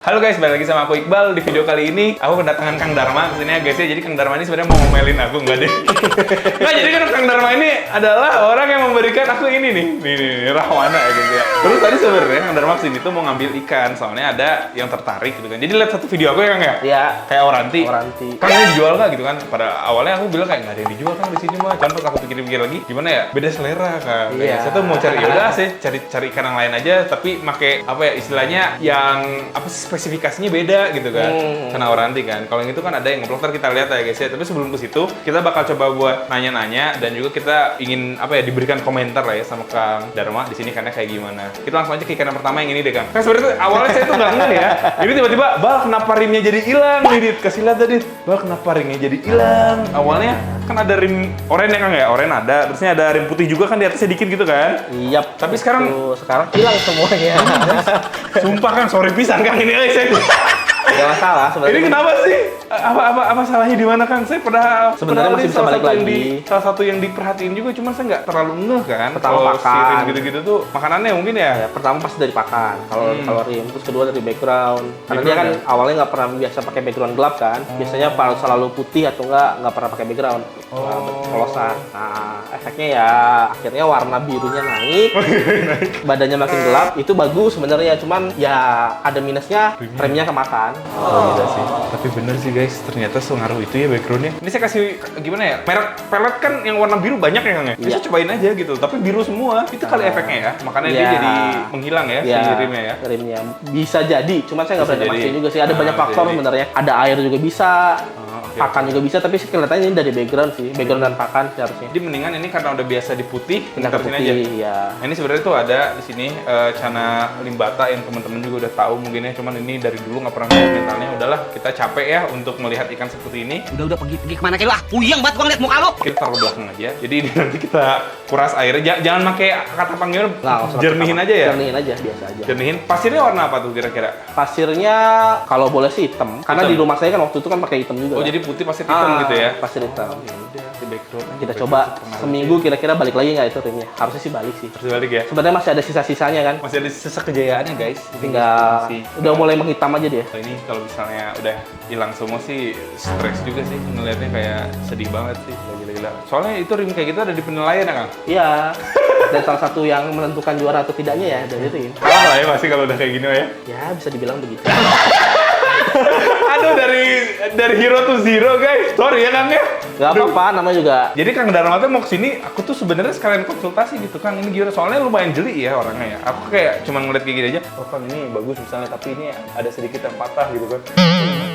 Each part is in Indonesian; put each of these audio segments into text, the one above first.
Halo guys, balik lagi sama aku Iqbal. Di video kali ini aku kedatangan Kang Dharma kesini ya guys ya. Jadi Kang Dharma ini sebenarnya mau ngomelin aku, enggak deh. Nah, jadi kan Kang Dharma ini adalah orang yang memberikan aku ini nih rahwana ya guys ya. Terus tadi sebenarnya Kang Dharma kesini tuh mau ngambil ikan, soalnya ada yang tertarik gitu kan. Jadi lihat satu video aku ya Kang ya? Iya. Kayak Oranti. Oranti. Kang ini dijual nggak gitu kan? Pada awalnya aku bilang kayak nggak ada yang dijual Kang di sini mah. Cuman pas aku pikir-pikir lagi, gimana ya? Beda selera Kang. Iya. Saya tuh mau cari, yaudah saya cari ikan yang lain aja, tapi make apa ya istilahnya yang apa sih spesifikasinya beda gitu kan, karena Oranti kan. Kalau yang itu kan ada yang ngeblok, ntar kita lihat ya guys ya. Tapi sebelum ke situ, kita bakal coba buat nanya-nanya dan juga kita ingin apa ya diberikan komentar lah ya sama Kang Dharma di sini karena kayak gimana. Kita langsung aja ke ikan yang pertama yang ini deh Kang. Kan sebenarnya awalnya saya tuh nggak ngeh ya. Ini tiba-tiba, Bal kenapa rimnya jadi hilang nih Dit? Kasih lihat tadi, Bal kenapa rimnya jadi hilang? Awalnya kan ada rim oranye ya Kang ya, oranye ada, terusnya ada rim putih juga kan di atasnya dikit gitu kan. Iya. Tapi sekarang hilang semuanya. sumpah Kang, sorry pisan Kang ini saya. Gak masalah sebenarnya. Ini kenapa sih? Apa salahnya di mana Kang? Saya Sebenarnya masih bisa balik lagi. Salah satu yang diperhatiin juga, cuman saya nggak terlalu ngeh kan. Pertama kalau pakan. si rim gitu-gitu tuh makanannya mungkin ya. Ya, pertama pasti dari pakan. Kalau rim, terus kedua dari background. Karena dia kan awalnya nggak pernah biasa pakai background gelap kan. Biasanya selalu putih atau nggak pernah pakai background. Polosan. Nah, efeknya ya akhirnya warna birunya naik. Badannya makin gelap, itu bagus sebenarnya. Cuman ya ada minusnya, remnya kemakan. Oh, gitu sih. Tapi bener sih guys, ternyata sengaruh itu ya backgroundnya. Ini saya kasih gimana ya? Merek pelet kan yang warna biru banyak ya Kang ya? Saya cobain aja gitu, tapi biru semua. Itu kali efeknya ya, makanya dia jadi menghilang ya, si rimnya ya. Rimnya bisa jadi, cuman saya nggak berani mastiin juga sih. Ada banyak faktor jadi. sebenarnya. Ada air juga bisa, pakan juga bisa, tapi kelihatannya ini dari background sih, background dan pakan seharusnya. Jadi mendingan ini karena udah biasa di putih, Pindah ke sini putih, aja. ya. Nah, ini sebenarnya tuh ada di sini Cana limbata yang teman-teman juga udah tahu mungkin ya, cuman ini dari dulu nggak pernah ngeliat mentalnya. Udahlah, kita capek ya untuk melihat ikan seperti ini. Udah pergi kemana ke lu ah? Puyeng banget gua ngeliat muka lu. Kita taruh belakang aja. Jadi ini nanti kita kuras airnya. Jangan pakai kata panggilan, jernihin aja ya. Jernihin aja, biasa aja. Jernihin. Pasirnya warna apa tuh kira-kira? Pasirnya kalau boleh sih hitam. Karena di rumah saya kan waktu itu kan pakai hitam juga. Oh, jadi putih pasir hitam gitu ya? Pasir hitam. Ya udah, di background. Kita coba seminggu kira-kira balik lagi nggak itu rimnya? Harusnya sih balik sih. Terus balik ya? Sebenarnya masih ada sisa-sisanya kan. Masih ada sisa kejayaannya guys. Tinggal udah mulai menghitam aja dia. Ini kalau misalnya udah hilang semua sih stres juga sih ngelihatnya, kayak sedih banget sih. Gila-gila. Soalnya itu rim kayak gitu ada di penilaian ya Kang? Iya. Dan salah satu yang menentukan juara atau tidaknya ya dari rim. Kalah lah ya pasti kalau udah kayak gini ya. Ya bisa dibilang begitu. Aduh, dari hero to zero guys. Sorry ya Kang ya. Gak apa-apa, namanya juga. Jadi Kang Dharma tuh mau kesini, aku tuh sebenarnya sekalian konsultasi gitu Kang. Ini gimana? Soalnya lumayan jeli ya orangnya ya. Aku kayak cuma ngeliat kayak gini aja. Oh Kang ini bagus misalnya, tapi ini ada sedikit yang patah gitu kan.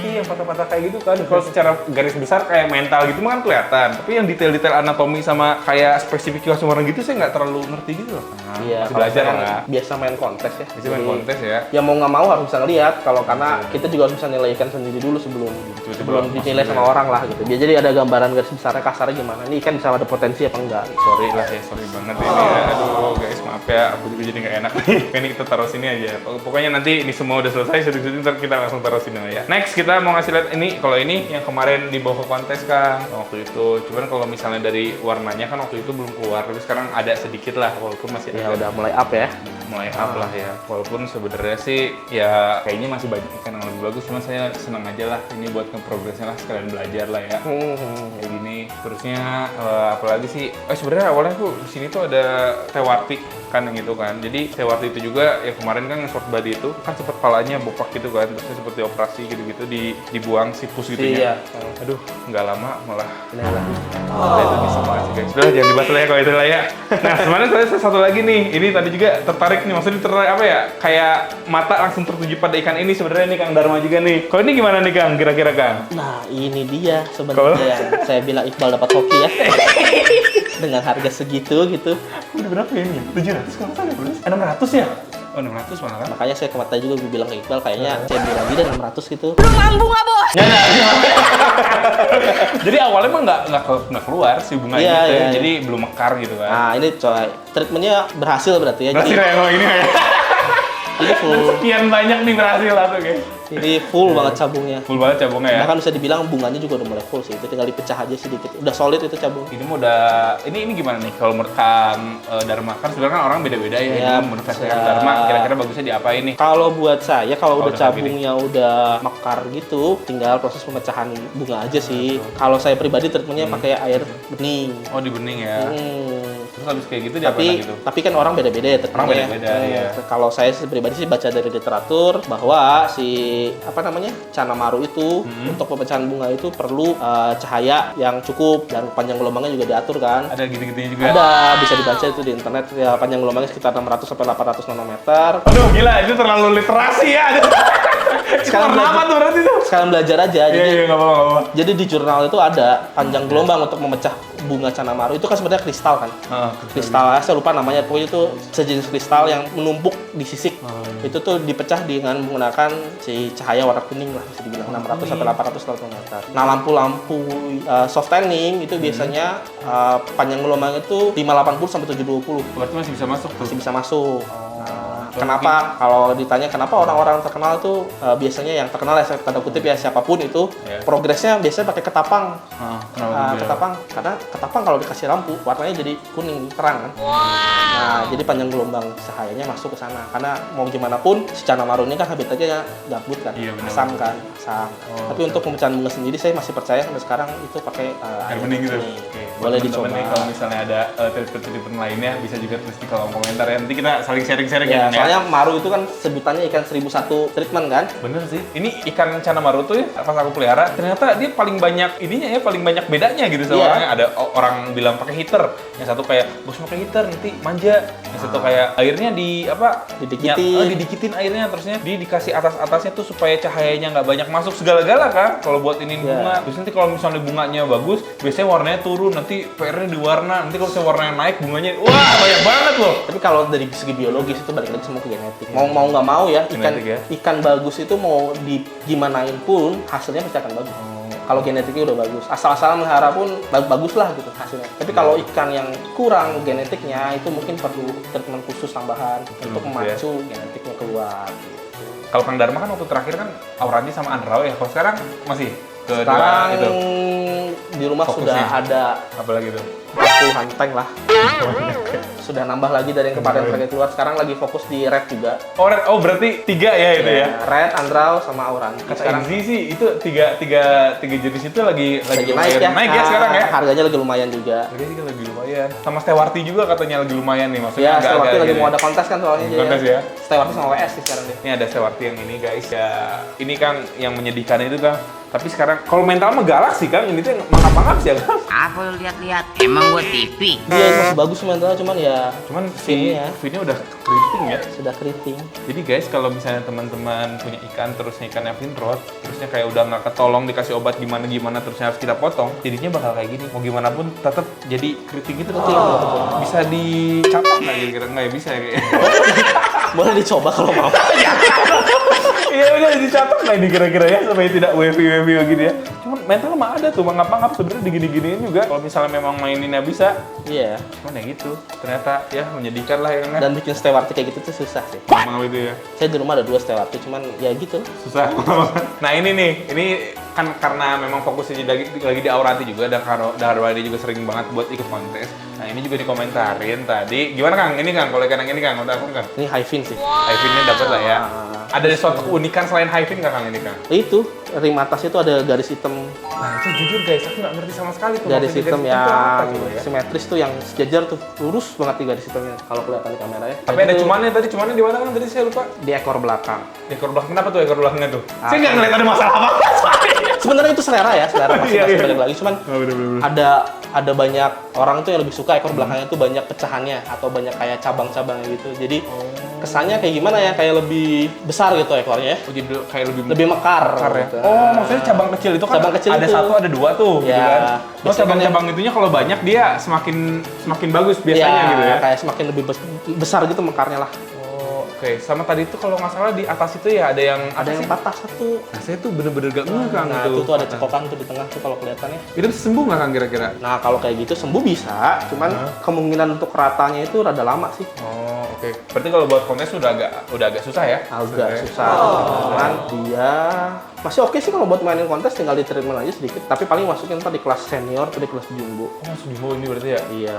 Iya yang patah-patah kayak gitu kan. Kalau secara garis besar kayak mental gitu mah kan kelihatan. Tapi yang detail-detail anatomi sama kayak spesifikasi orang gitu saya nggak terlalu ngerti gitu loh. Iya, masih belajar kan lah. biasa main kontes ya. Bisa main kontes ya. Ya mau nggak mau harus bisa ngeliat. Kalau karena kita juga harus bisa nilai ikan sendiri dulu sebelum dinilai sama orang lah gitu. Dia jadi ada gambaran garis besarnya kasarnya gimana. Ini ikan bisa ada potensi apa enggak. Sorry lah ya, sorry banget ini ya. Aduh guys, maaf ya, aku juga jadi nggak enak nih. Ini kita taruh sini aja. Pokoknya nanti ini semua udah selesai, syuting ntar kita langsung taruh sini ya. Next kita mau ngasih lihat ini. Kalau ini yang kemarin dibawa ke kontes Kang waktu itu. Cuman kalau misalnya dari warnanya kan waktu itu belum keluar, tapi sekarang ada sedikit lah walaupun masih Ya udah mulai up ya. mulai up lah ya. Walaupun sebenarnya sih ya kayaknya masih banyak ikan yang lebih bagus, cuman saya senang aja lah ini buat progresnya lah, sekalian belajar lah ya. Kayak gini. Terusnya apalagi sih? Sebenarnya awalnya tuh di sini tuh ada Tewarti kan yang itu kan. Jadi Tewarti itu juga ya kemarin kan short body itu kan sempat palanya bopak gitu kan. Terusnya seperti operasi gitu-gitu dibuang sipus gitu ya. Aduh, nggak lama malah itu bisa banget sih guys. Udah jangan dibahas lah ya kalau itu lah ya. Nah, sebenarnya saya satu lagi nih. Ini tadi juga tertarik nih, maksudnya tertarik apa ya? Kayak mata langsung tertuju pada ikan ini sebenarnya nih Kang Dharma juga nih. Kalau ini gimana nih Kang? Kira-kira Kang? Nah, ini dia sebenarnya yang saya bilang Iqbal dapat hoki ya. Dengan harga segitu gitu. Udah berapa ini? 700 kalau nggak salah, 600 ya? Oh, 600 malah kan? Makanya saya kemarin juga gue bilang ke Iqbal kayaknya saya beli lagi dan 600 gitu. Lu mampu nggak bos? Jadi awalnya mah nggak keluar si bunganya gitu ya. Jadi belum mekar gitu kan. Nah, ini coy, treatmentnya berhasil berarti ya. Berhasil Jadi, ya kalau ini ya. Ini full. Sekian banyak nih berhasil atau guys. Ini full banget cabungnya. Full banget cabungnya ya. Bahkan bisa dibilang bunganya juga udah mulai full sih. Itu tinggal dipecah aja sedikit. Udah solid itu cabung. Ini mau udah ini gimana nih kalau menurut Kang Dharma kan sebenarnya kan orang beda-beda ya. Ya, Ini menurut Kang Dharma kira-kira bagusnya diapain nih? Kalau buat saya, kalau udah udah kayak cabungnya udah mekar gitu, tinggal proses pemecahan bunga aja sih. Kalau saya pribadi treatmentnya pakai air bening. Oh, di bening ya. Terus habis kayak gitu diapain Tapi, lagi tuh? tapi kan orang beda-beda ya treatmentnya. Orang beda-beda, iya. Kalau saya pribadi sih baca dari literatur bahwa si Canamaru itu untuk pemecahan bunga itu perlu cahaya yang cukup dan panjang gelombangnya juga diatur kan. Ada gitu-gitunya juga. Ada, bisa dibaca itu di internet ya, panjang gelombangnya sekitar 600 sampai 800 nanometer. Aduh, gila, itu terlalu literasi ya. Sekarang apa tuh berarti tuh? Sekalian belajar aja. Iya, nggak apa-apa. Jadi di jurnal itu ada panjang gelombang untuk memecah bunga Canamaru. Itu kan sebenarnya kristal kan. Kristal, saya lupa namanya. Pokoknya itu sejenis kristal yang menumpuk di sisik. Itu tuh dipecah dengan menggunakan si cahaya warna kuning lah, bisa dibilang 600 sampai 800 nanometer. Nah, lampu-lampu soft tanning itu biasanya panjang gelombang itu 580 sampai 720. Berarti masih bisa masuk tuh. Masih bisa masuk. Kenapa kalau ditanya kenapa orang-orang terkenal itu biasanya yang terkenal ya tanda kutip ya siapapun itu progresnya biasanya pakai ketapang. Ketapang karena ketapang kalau dikasih lampu warnanya jadi kuning terang kan. Nah, jadi panjang gelombang cahayanya masuk ke sana karena mau gimana pun si Canamaru ini kan habitatnya gambut kan, asam kan, asam. Tapi untuk pemecahan bunga sendiri saya masih percaya sampai sekarang itu pakai air bening gitu. Boleh dicoba. Nih, kalau misalnya ada treatment lainnya bisa juga tulis di kolom komentar ya. Nanti kita saling sharing-sharing ya. ya. Soalnya maru itu kan sebutannya ikan 1001 treatment kan? Bener sih. Ini ikan Canamaru tuh ya, pas aku pelihara, ternyata dia paling banyak ininya ya, paling banyak bedanya gitu sama orangnya. Ada orang bilang pakai heater, yang satu kayak bos pakai heater nanti manja, yang satu kayak airnya didikitin airnya, terusnya dikasih atasnya tuh supaya cahayanya nggak banyak masuk segala-gala kan. Kalau buat ini bunga, terus nanti kalau misalnya bunganya bagus, biasanya warnanya turun, nanti PR-nya di warna, nanti kalau misalnya warnanya naik bunganya, wah banyak banget loh. Tapi kalau dari segi biologis itu balik lagi semua ke genetik. Mau nggak mau ya, ikan bagus itu mau digimanain pun hasilnya pasti akan bagus. Kalau genetiknya udah bagus, asal-asalan melihara pun bagus lah gitu hasilnya. Tapi kalau ikan yang kurang genetiknya itu mungkin perlu treatment khusus tambahan untuk memacu genetiknya keluar. Gitu. Kalau Kang Dharma kan waktu terakhir kan Aurandi sama Andrao ya. Kalau sekarang masih ke sekarang itu. Di rumah fokusnya sudah ada apalagi tuh? 40-an tank lah. Sudah nambah lagi dari yang kemarin pakai keluar. Sekarang lagi fokus di Red juga. Oh, Red. Oh, berarti 3 ya itu ya? Red, Andrao, sama Aurandi. Sekarang sih itu tiga jenis itu lagi naik ya sekarang ya. Harganya lagi lumayan juga. Harganya juga lagi lumayan. Sama Stewarti juga katanya lagi lumayan nih, maksudnya. Ya, Stewarti lagi mau ada kontes kan soalnya. Kontes ya. Stewarti sama WS sih sekarang deh. Ini ada Stewarti yang ini guys ya. Ini Kang yang menyedihkan itu Kang. Tapi sekarang kalau mental mah galak sih Kang. Ini tuh mangap-mangap sih ya Kang. Apa lu lihat-lihat? Emang gua TV. Dia masih bagus mentalnya cuman finnya udah keriting ya. Sudah keriting. Jadi guys, kalau misalnya teman-teman punya ikan terusnya ikannya finrod, terusnya kayak udah nggak ketolong dikasih obat gimana terusnya harus kita potong, jadinya bakal kayak gini. Mau gimana pun tetap jadi keriting itu nanti bisa dicapak nggak kira-kira? Nggak ya bisa ya kayaknya. Boleh dicoba kalau mau. Iya udah dicatat nggak ini kira-kira ya supaya tidak wavy gitu ya. Cuman mental mah ada tuh mangap-mangap sebenarnya digini-giniin juga. Kalau misalnya memang maininnya bisa. Iya. Cuman ya gitu. Ternyata ya menyedihkan lah ya. Dan bikin Stewarti kayak gitu tuh susah sih. Emang gitu ya. Saya di rumah ada 2 Stewarti, cuman ya gitu. Susah. Nah ini nih, ini kan karena memang fokusnya lagi di Aurandi juga dan Aurandi juga sering banget buat ikut kontes. Nah ini juga dikomentarin tadi. Gimana Kang? Ini Kang, kalau ikan yang ini Kang, udah aku Kang? Ini high fin sih. High finnya dapat lah ya. Ada suatu keunikan selain high fin nggak Kang ini Kang? Itu rim atasnya itu ada garis hitam. Nah itu jujur guys, aku nggak ngerti sama sekali tuh. Garis hitam yang ya? simetris tuh yang sejajar tuh, lurus banget di garis hitamnya kalau kelihatan di kamera ya. Tapi ada cumannya tadi di mana kan tadi saya lupa. Di ekor belakang. Di ekor belakang kenapa tuh ekor belakangnya tuh? Saya nggak ngeliat ada masalah apa. Sebenarnya itu selera ya, selera masih balik lagi. Cuman bener. ada banyak orang tuh yang lebih suka ekor belakangnya tuh banyak pecahannya atau banyak kayak cabang-cabangnya gitu. Jadi kesannya kayak gimana ya? Kayak lebih besar gitu ekornya ya. Oh, jadi kayak lebih mekar ya. gitu. Oh, maksudnya cabang kecil itu kan ada satu ada 2 tuh ya, gitu kan. Oh, cabang-cabang itunya kalau banyak dia semakin bagus biasanya ya, gitu ya. Kayak semakin lebih besar gitu mekarnya lah. Oke. Oke, sama tadi itu kalau nggak salah di atas itu ya ada yang Ada yang patah satu. Nah, saya tuh bener-bener gak ngeh Kang Nah, itu tuh ada cekokan tuh di tengah tuh kalau kelihatannya. Itu bisa sembuh nggak Kang kira-kira? Nah, kalau kayak gitu sembuh bisa, cuman kemungkinan untuk ratanya itu rada lama sih. Oh, oke. Berarti kalau buat kontes udah agak susah ya? Agak sebenarnya? susah. Cuman dia masih oke sih kalau buat mainin kontes, tinggal di treatment aja sedikit. Tapi paling masukin ntar di kelas senior atau di kelas jumbo. Oh, masuk jumbo ini berarti ya? Iya.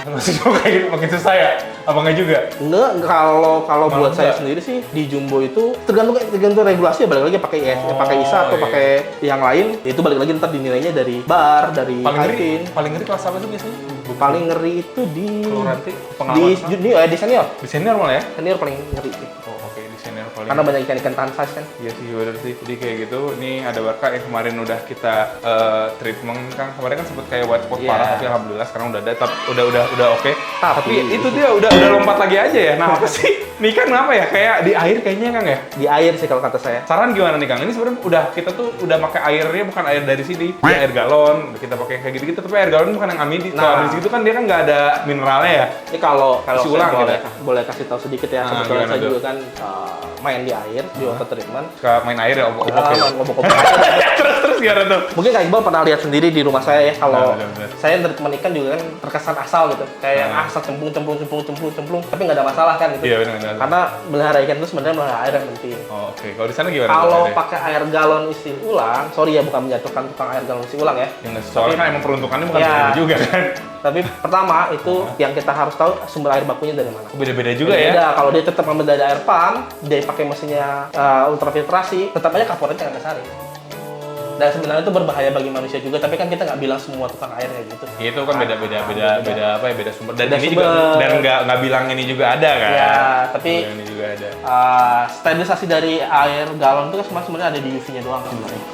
Masuk jumbo kayak gitu makin susah ya? Apa nggak juga? Enggak, kalau buat saya enggak. sendiri sih di jumbo itu tergantung regulasi ya, balik lagi pakai IS, pakai ISA atau iya. pakai yang lain. Itu balik lagi ntar dinilainya dari bar, dari Paling Alpin. ngeri kelas apa sih biasanya? Paling ngeri itu di Kalau nanti di pengalaman di senior. di senior malah ya? Senior paling ngeri sih. Oh, oke, di senior paling. Karena banyak ikan-ikan tahan size kan. Iya sih, bener sih. Jadi kayak gitu, ini ada Barca yang kemarin udah kita treatment kan. Kemarin kan sempet kayak white spot Iya. parah, tapi alhamdulillah sekarang udah ada, udah oke. Tapi Tapi- itu dia udah lompat lagi aja ya. Nah, apa sih? Ini kan kenapa ya? Kayak di air kayaknya Kang ya? Di air sih kalau kata saya. Saran gimana nih Kang? Ini sebenarnya kita tuh udah pakai airnya bukan air dari sini, ya air galon. Kita pakai kayak gitu-gitu, tapi air galon bukan yang amidi. Kalau Nah. amidi itu kan dia kan nggak ada mineralnya ya. Ini kalau Isi saya ulang boleh kasih tahu sedikit ya. Ah, Kebetulan gimana saya tuh? juga kan main di air di water treatment. Suka main air ya, obok-obok ya. Main ngobok-ngobok. Terus gimana tuh? Mungkin Kak Iqbal pernah lihat sendiri di rumah saya ya, kalau Nah, benar-benar. saya treatment ikan juga kan terkesan asal gitu. Kayak Nah. asal cemplung, tapi nggak ada masalah kan gitu. Iya, benar-benar. Karena melihara ikan itu sebenarnya melihara air yang penting. Oh, oke. Kalau di sana gimana? Kalau tuh? pakai air galon isi ulang, sorry ya bukan menjatuhkan tukang air galon isi ulang ya. Yang soalnya kan emang peruntukannya bukan Ya. seperti juga kan. Tapi pertama itu yang kita harus tahu sumber air bakunya dari mana. Beda-beda juga ya. Beda. Kalau dia tetap ngambil dari air pump, dia pakai mesinnya ultrafiltrasi, tetap aja kaporitnya nggak kesari. Dan sebenarnya itu berbahaya bagi manusia juga, tapi kan kita nggak bilang semua tukang airnya gitu. Itu kan beda apa ya, beda sumber. Dan Beda ini sumber. juga dan nggak bilang ini juga ada kan. Ya, tapi Bilang ini juga ada. sterilisasi dari air galon itu kan sebenarnya ada di UV-nya doang sebenarnya.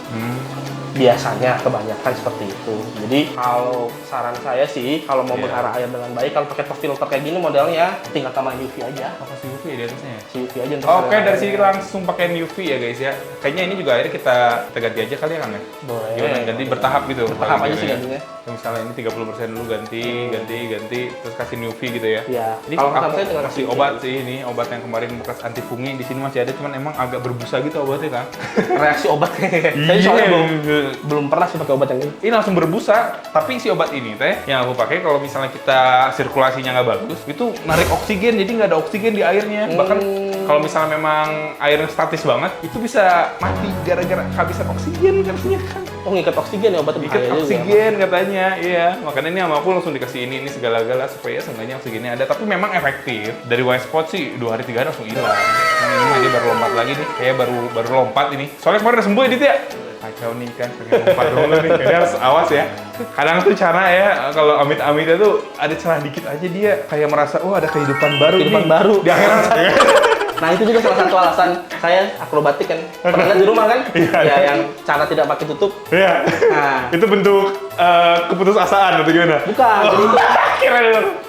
Biasanya kebanyakan seperti itu. Jadi kalau saran saya sih, kalau mau Iya. melihara air dengan baik, kalau pakai filter kayak gini modelnya, tinggal tambahin UV aja. Apa sih UV di atasnya? Si UV aja untuk Oke, melihara dari sini air. langsung pakai UV ya guys ya. Kayaknya ini juga akhirnya kita ganti aja kali ya Kang ya. Boleh. Gimana? Ganti bertahap gitu. Bertahap aja Gimana sih ya? gantinya. Misalnya ini 30% dulu ganti, terus kasih UV gitu ya. Iya. Ini Kalau aku kata saya tinggal kasih kasih obat sih ini, obat yang kemarin bekas anti fungi di sini masih ada, cuman emang agak berbusa gitu obatnya kan. reaksi obat. Saya soalnya belum pernah sih pakai obat yang ini. Ini langsung berbusa, tapi si obat ini teh yang aku pakai kalau misalnya kita sirkulasinya nggak bagus, itu narik oksigen, jadi nggak ada oksigen di airnya. Bahkan kalau misalnya memang airnya statis banget, itu bisa mati gara-gara kehabisan oksigen katanya kan. Oh, ngikat oksigen ya obatnya Ikat bahaya juga. oksigen katanya, iya. Makanya ini sama aku langsung dikasih ini segala-gala supaya seenggaknya oksigennya ada. Tapi memang efektif. Dari white spot sih 2 hari 3 hari langsung hilang. Nah, ini mah dia baru lompat lagi nih, kayak baru lompat ini. Soalnya kemarin udah sembuh ya Dit ya. Kacau nih kan, pengen lompat dulu nih. Jadi harus awas ya. Kadang tuh cara ya, kalau amit-amitnya tuh ada celah dikit aja dia kayak merasa, oh ada kehidupan baru Kehidupan nih. baru. Di akhirat saya. Nah, itu juga salah satu alasan saya akrobatik kan. Pernah lihat di rumah kan? Iya. Ya, yang cara tidak pakai tutup. Iya. Nah, Itu bentuk keputusasaan atau gimana? bukan. Kira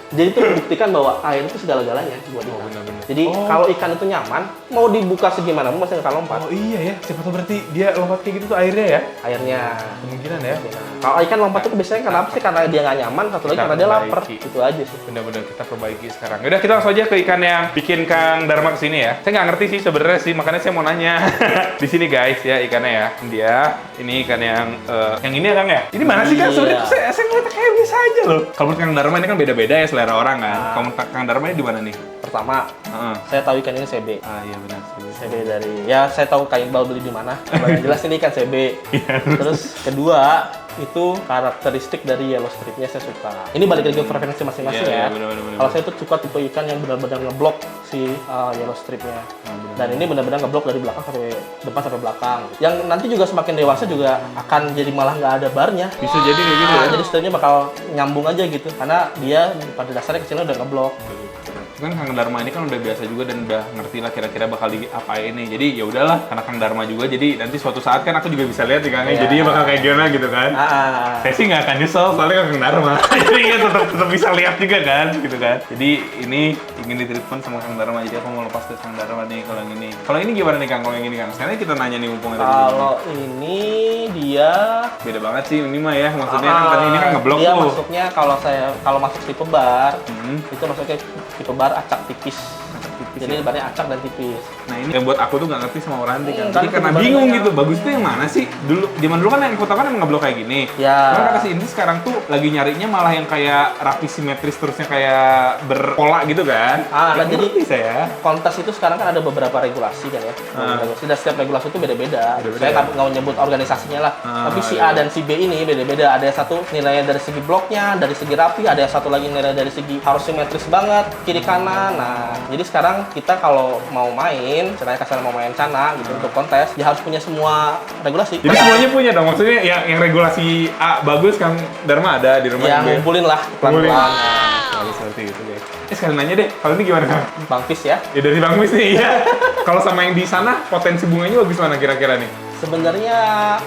Jadi itu membuktikan bahwa air itu segala-galanya buat ikan. benar-benar. Jadi kalau ikan itu nyaman, mau dibuka segimana pun masih nggak akan lompat. Oh iya ya, siapa tahu berarti dia lompat kayak gitu tuh airnya ya? Airnya. Kemungkinan ya. Kalau ikan lompat itu biasanya kenapa sih? Karena dia nggak nyaman, satu lagi Kita karena dia lapar. perbaiki. Itu aja sih. Benar-benar kita perbaiki sekarang. Yaudah kita langsung aja ke ikan yang bikin Kang Dharma kesini ya. Saya nggak ngerti sih sebenarnya sih, makanya saya mau nanya. Di sini guys ya ikannya ya. Dia ini ikan yang ini ya Kang ya. Ini mana sih Kang? Iya. Sebenarnya saya ngeliatnya kayak biasa aja loh. Kalau menurut Kang Dharma ini kan beda-beda ya selera orang kan. Kalau menurut Kang Dharma ini di mana nih? Pertama, Heeh. saya tahu ikan ini CB. Ah iya benar. CB dari, ya saya tahu Kak Iqbal beli di mana. Yang jelas ini ikan CB. Terus kedua, itu karakteristik dari yellow stripnya saya suka. Ini balik lagi ke preferensi masing-masing Iya, ya. benar-benar. Kalau saya tuh suka tipe ikan yang benar-benar ngeblok si yellow stripnya. Dan ini benar-benar ngeblok dari belakang sampai depan sampai belakang. Yang nanti juga semakin dewasa juga akan jadi malah nggak ada barnya. Bisa jadi kayak gitu. Nah, Ya? jadi stripnya bakal nyambung aja gitu. Karena dia pada dasarnya kecilnya udah ngeblok. Kan Kang Dharma ini kan udah biasa juga dan udah ngerti lah kira-kira bakal diapain nih. Jadi ya udahlah, karena Kang Dharma juga jadi nanti suatu saat kan aku juga bisa lihat nih Kang, Iya. jadinya bakal kayak gimana gitu kan. Saya sih nggak akan nyesel soalnya kan Kang Dharma. Jadi ya tetap bisa lihat juga kan gitu kan. Jadi ini ingin ditreatment sama Kang Dharma, jadi aku mau lepas ke Kang Dharma nih kalau yang ini. Kalau ini gimana nih Kang? Kalau yang ini Kang? Sekarang kita nanya nih mumpung ada di sini. Kalau ini dia Beda banget sih ini mah ya, maksudnya kan tadi ini kan ngeblok dia tuh. masuknya kalau masuk tipe bar, Hmm. itu masuknya tipe bar acak tipis. tipis. Jadi barnya acak dan tipis. Nah ini yang buat aku tuh nggak ngerti sama Oranti kan. Kan Jadi karena itu bingung barangnya. gitu, bagus tuh yang mana sih? Zaman dulu kan yang kota kan emang ngeblok kayak gini. Ya. Cuman kata si Indri sekarang tuh lagi nyarinya malah yang kayak rapi simetris terusnya kayak berpola gitu kan. Nah, Nggak jadi ngerti saya. kontes itu sekarang kan ada beberapa regulasi kan ya. Regulasi, dan setiap regulasi itu beda-beda. Beda-beda Saya ya? nggak nyebut organisasinya lah. Tapi si iya. A dan si B ini beda-beda. Ada yang satu nilainya dari segi bloknya, dari segi rapi. Ada yang satu lagi nilai dari segi harus simetris banget, kiri kanan. Nah, jadi sekarang kita kalau mau main, misalnya kasar mau main cana gitu untuk kontes, ya harus punya semua regulasi. Jadi semuanya punya dong, maksudnya yang regulasi A bagus, Kang Dharma ada di rumah yang B. ngumpulin lah Ngumpulin. pelan-pelan. Kalau seperti itu guys. Sekalian nanya deh, kalau ini gimana Kang? Bang Pis ya. Ya dari Bang Mis nih ya. Kalau sama yang di sana, potensi bunganya bagus mana kira-kira nih? Sebenarnya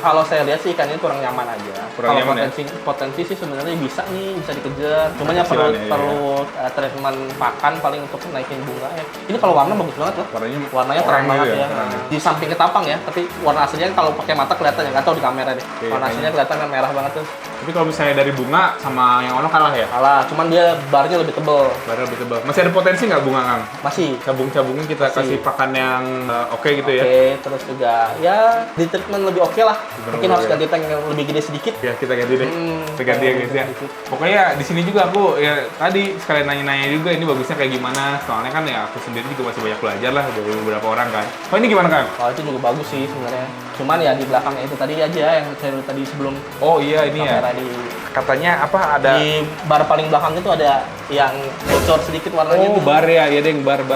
kalau saya lihat sih ikan ini kurang nyaman aja. Kurang Kalau nyaman ya? potensi sih sebenarnya bisa nih, bisa dikejar. Cuma ya Kecilan ya, perlu treatment pakan paling untuk naikin bunga ya. Ini kalau warna bagus banget loh. Warnanya terang gitu banget ya. terang. Di samping ketapang ya, tapi warna aslinya kalau pakai mata kelihatan ya, nggak tahu di kamera deh. Oke, Warna aslinya kelihatan merah banget tuh. Tapi kalau misalnya dari bunga sama yang ono kalah ya? Kalah, cuman dia barnya lebih tebel. Baru lebih tebal. Masih ada potensi nggak bunga Kang? Masih. Cabung-cabungnya kita Masih. kasih pakan yang oke gitu ya? Oke, terus juga ya di treatment lebih oke lah. Mungkin lebih harus oke. ganti tank yang lebih gede sedikit. Ya kita ganti deh. Kita ganti ya guys ya. sedikit. Pokoknya di sini juga aku ya tadi sekalian nanya-nanya juga ini bagusnya kayak gimana. Soalnya kan ya aku sendiri juga masih banyak belajar lah dari beberapa orang kan. Oh ini gimana Kang? Kalau itu juga bagus sih sebenarnya. Cuman ya di belakangnya itu tadi aja yang saya lihat tadi sebelum Oh iya ini ya. kamera di Katanya apa ada? di bar paling belakang itu ada yang bocor sedikit warnanya Oh tuh. bar ya, iya deh yang bar ya.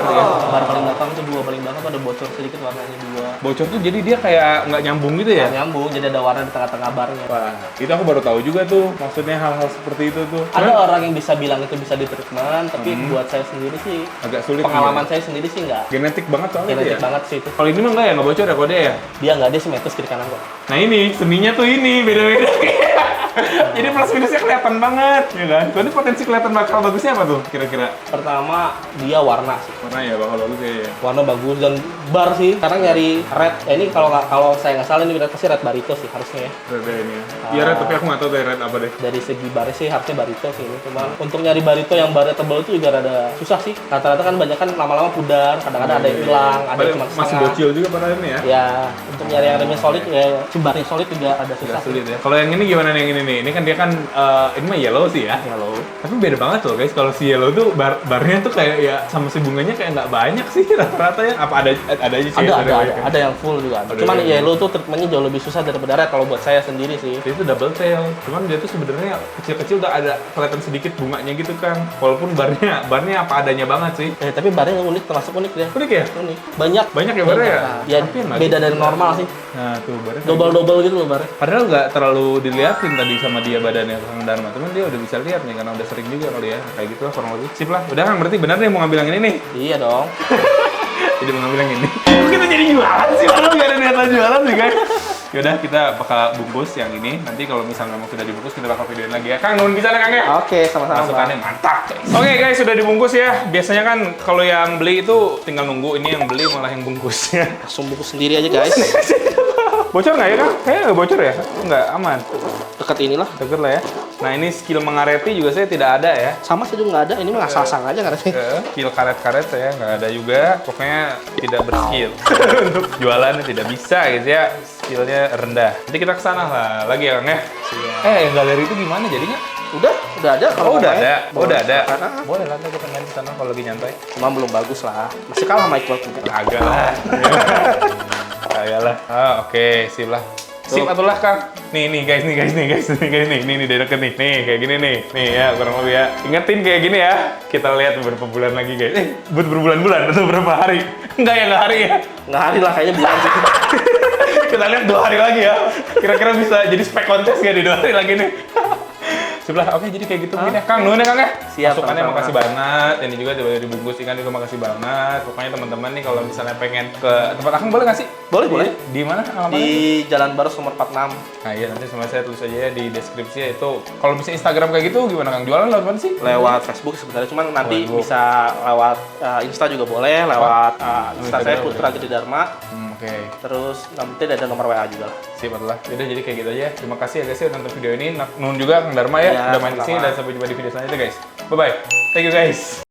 Bar paling belakang itu dua paling belakang tuh ada bocor sedikit warnanya dua. Bocor tuh jadi dia kayak nggak nyambung gitu ya? Nggak nyambung, jadi ada warna di tengah-tengah barnya. Wah, itu aku baru tahu juga tuh. Maksudnya hal-hal seperti itu tuh. Ada Cuman orang yang bisa bilang itu bisa di treatment, tapi buat saya sendiri sih agak sulit. pengalaman nih saya sendiri sih nggak. ya. Genetik banget soalnya itu Genetik ya. banget sih itu. Kalau ini mah nggak ya, nggak bocor ya kode ya. Dia nggak, dia simetris kiri kanan kok. Nah ini seninya tuh ini beda-beda. Jadi plus minusnya kelihatan banget, ya kan? Berarti potensi kelihatan bakal bagusnya apa tuh kira-kira? Pertama dia warna sih. Warna ya bakal bagus ya. Warna bagus dan bar sih. Sekarang nyari red. Ini kalau saya nggak salah ini red pasti red barito sih harusnya ya. Red ini ya. Iya red, tapi aku nggak tahu tuh red apa deh. Dari segi barnya sih harusnya barito sih ini. Cuman untuk nyari barito yang barnya tebal itu juga rada susah sih. Rata-rata kan banyak kan lama-lama pudar, kadang-kadang ada yang hilang, ada yang cuma Masih setengah. bocil juga pada ini ya. Ya, untuk nyari yang remnya solid ya, barnya solid juga ada susah. Agak sulit ya. Kalau yang ini gimana nih yang ini nih? Ini kan dia kan ini mah yellow sih ya. Yellow. Tapi beda banget loh guys. Kalau si yellow tuh barnya tuh kayak ya sama si bunganya kayak nggak banyak sih rata-rata ya. Apa ada aja sih? Ada yang full juga. Ada Cuman yang- yellow tuh treatmentnya jauh lebih susah daripada red kalau buat saya sendiri sih. Dia tuh double tail. Cuman dia tuh sebenarnya kecil-kecil udah ada kelihatan sedikit bunganya gitu kan. Walaupun barnya apa adanya banget sih. Tapi barnya unik, termasuk unik dia. Unik ya? Unik. Banyak. Banyak ya barnya ya? Ya, Tapi yang beda dari normal sih. Nah tuh barnya kayak Double-double gitu loh barnya. padahal nggak terlalu diliatin tadi sama dia badannya Kang Dharma, cuman dia udah bisa lihat nih karena udah sering juga kali ya kayak gitu lah kurang lebih. Sip lah, udah Kang berarti benar nih mau ngambil yang ini nih. Iya dong. Jadi mau ngambil yang ini. Kok kita jadi jualan sih? Padahal nggak ada niatan jualan sih guys. Yaudah kita bakal bungkus yang ini. Nanti kalau misalnya memang sudah dibungkus kita bakal videoin lagi ya. Kang, nuhun bisa Kang ya? Oke, sama-sama. Masukannya mantap. Oke guys, sudah dibungkus ya. Biasanya kan kalau yang beli itu tinggal nunggu, ini yang beli malah yang bungkus ya. Langsung bungkus sendiri aja guys. Bocor nggak ya Kang? Kayaknya nggak bocor ya? Nggak, aman. Dekat inilah. Deket lah ya. Nah ini skill mengareti juga saya tidak ada ya. Sama sih juga nggak ada. Ini mah asal-asal aja nggak ada. Skill karet-karet saya nggak ada juga. Pokoknya tidak berskill. Untuk jualan tidak bisa gitu ya. Skillnya rendah. Nanti kita kesana lah lagi ya Kang ya. Yang galeri itu gimana jadinya? Udah ada. Oh udah ada. Oh, udah ada. Karena Boleh lah nanti kita main ke sana kalau lagi nyantai. cuma belum bagus lah. Masih kalah sama Iqbal juga. Agak lah. Agak lah. Oke, sip lah. Sip atuh lah Kang. Nih guys, nih dari deket nih. Nih kayak gini nih. Nih ya kurang lebih ya. Ingetin kayak gini ya. Kita lihat beberapa bulan lagi guys. Buat berbulan-bulan atau berapa hari? Enggak ya, enggak hari ya. Nggak hari lah kayaknya bulan sih. Kita lihat 2 hari lagi ya. Kira-kira bisa jadi spek kontes nggak di 2 hari lagi nih? Sebelah, oke jadi kayak gitu mungkin ya. Kang, nuhun ya Kang ya. Siap, Masukannya sama-sama. makasih banget. Ini juga udah dibungkus ikan juga makasih banget. Pokoknya teman-teman nih kalau misalnya pengen ke tempat Akang boleh nggak sih? Boleh. Di mana? Alamatnya? Di Jalan Barus nomor 46. Nah iya nanti sama saya tulis aja ya di deskripsi ya itu. Kalau misalnya Instagram kayak gitu gimana Kang? Jualan lewat mana sih? Lewat Facebook sebenarnya, cuman nanti Facebook. bisa lewat Insta juga boleh, lewat Insta saya Instagram Putra Gede Dharma. Oke. Terus nanti ada nomor WA juga lah. Sip atulah. Udah jadi kayak gitu aja. Terima kasih ya guys ya udah nonton video ini. Nuhun juga Kang Dharma ya Iya, udah main kesini sama-sama. dan sampai jumpa di video selanjutnya guys. Bye bye. Thank you guys.